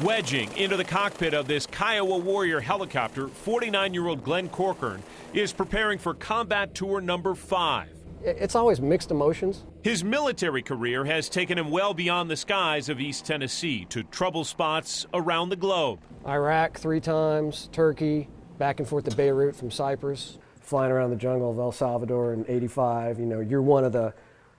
Wedging into the cockpit of this Kiowa Warrior helicopter, 49-year-old Glenn Corkern is preparing for combat tour number 5. It's always mixed emotions. His military career has taken him well beyond the skies of East Tennessee to trouble spots around the globe. Iraq 3 times, Turkey, back and forth to Beirut from Cyprus, flying around the jungle of El Salvador in '85. You know, you're one of the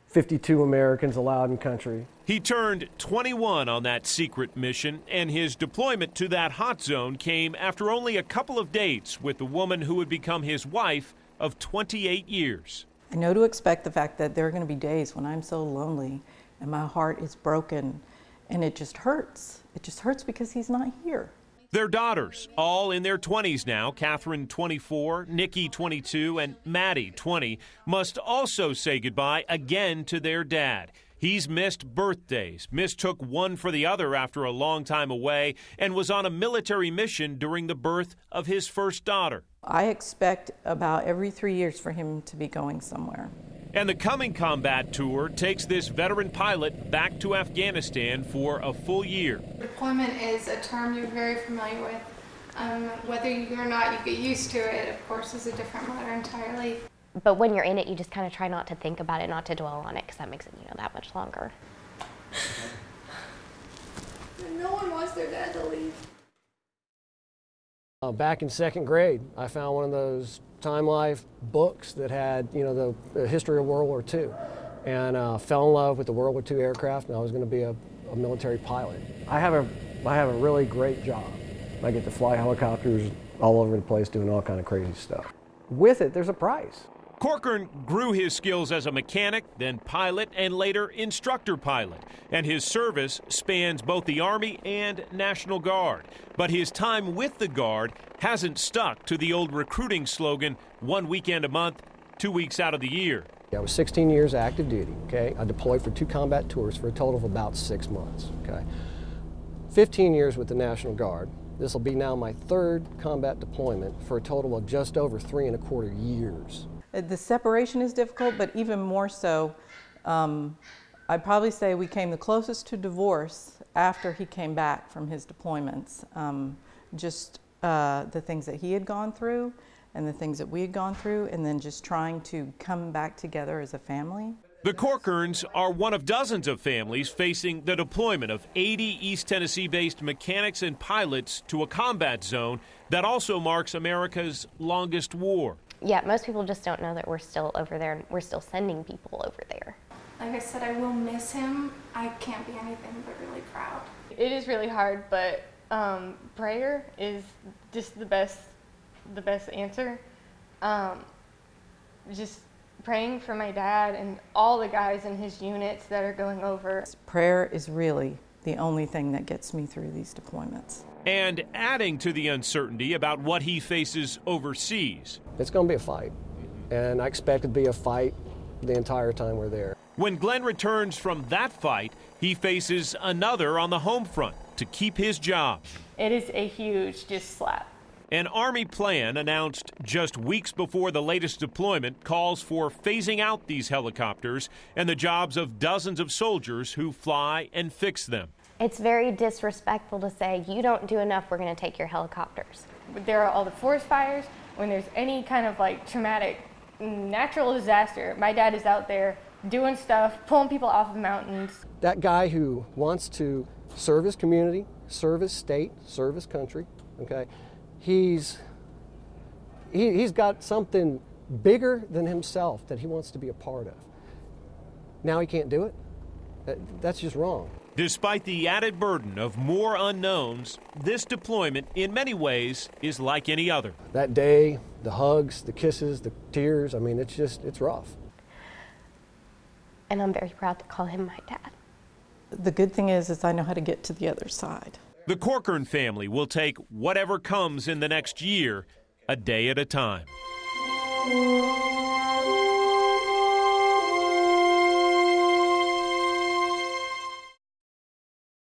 52 Americans allowed in country. He turned 21 on that secret mission, and his deployment to that hot zone came after only a couple of dates with the woman who would become his wife of 28 years. I know to expect the fact that there are going to be days when I'm so lonely and my heart is broken and it just hurts. It just hurts because he's not here. Their daughters, all in their 20s now, Catherine 24, Nikki 22, and Maddie 20, must also say goodbye again to their dad. He's missed birthdays, mistook one for the other after a long time away, and was on a military mission during the birth of his first daughter. I expect about every 3 years for him to be going somewhere. And the coming combat tour takes this veteran pilot back to Afghanistan for a full year. Deployment is a term you're very familiar with. Whether you or not you get used to it, of course, is a different matter entirely. But when you're in it, you just kind of try not to think about it, not to dwell on it, because that makes it, that much longer. No one wants their dad to leave. Back in 2nd grade, I found one of those Time Life books that had, the history of World War II, and fell in love with the World War II aircraft, and I was going to be a military pilot. I have a really great job. I get to fly helicopters all over the place, doing all kind of crazy stuff. With it, there's a price. Corkern grew his skills as a mechanic, then pilot, and later instructor pilot. And his service spans both the Army and National Guard. But his time with the Guard hasn't stuck to the old recruiting slogan, 1 weekend a month, 2 weeks out of the year. I was 16 years active duty, okay? I deployed for 2 combat tours for a total of about 6 months, okay? 15 years with the National Guard. This will be now my 3rd combat deployment for a total of just over 3¼ years. The separation is difficult, but even more so, I'd probably say we came the closest to divorce after he came back from his deployments. Just the things that he had gone through and the things that we had gone through, and then just trying to come back together as a family. The Corkerns are one of dozens of families facing the deployment of 80 East Tennessee-based mechanics and pilots to a combat zone that also marks America's longest war. Yeah, most people just don't know that we're still over there and we're still sending people over there. Like I said, I will miss him. I can't be anything but really proud. It is really hard, but prayer is just the best answer. Just praying for my dad and all the guys in his units that are going over. Prayer is really the only thing that gets me through these deployments. And adding to the uncertainty about what he faces overseas. It's going to be a fight, and I expect it to be a fight the entire time we're there. When Glenn returns from that fight, he faces another on the home front to keep his job. It is a huge just slap. An Army plan announced just weeks before the latest deployment calls for phasing out these helicopters and the jobs of dozens of soldiers who fly and fix them. It's very disrespectful to say, you don't do enough, we're going to take your helicopters. There are all the forest fires. When there's any kind of traumatic natural disaster, my dad is out there doing stuff, pulling people off of mountains. That guy who wants to serve his community, serve his state, serve his country, okay, he's got something bigger than himself that he wants to be a part of. Now he can't do it? That's just wrong. Despite the added burden of more unknowns, this deployment, in many ways, is like any other. That day, the hugs, the kisses, the tears, I mean, it's rough. And I'm very proud to call him my dad. The good thing is I know how to get to the other side. The Corkern family will take whatever comes in the next year, a day at a time.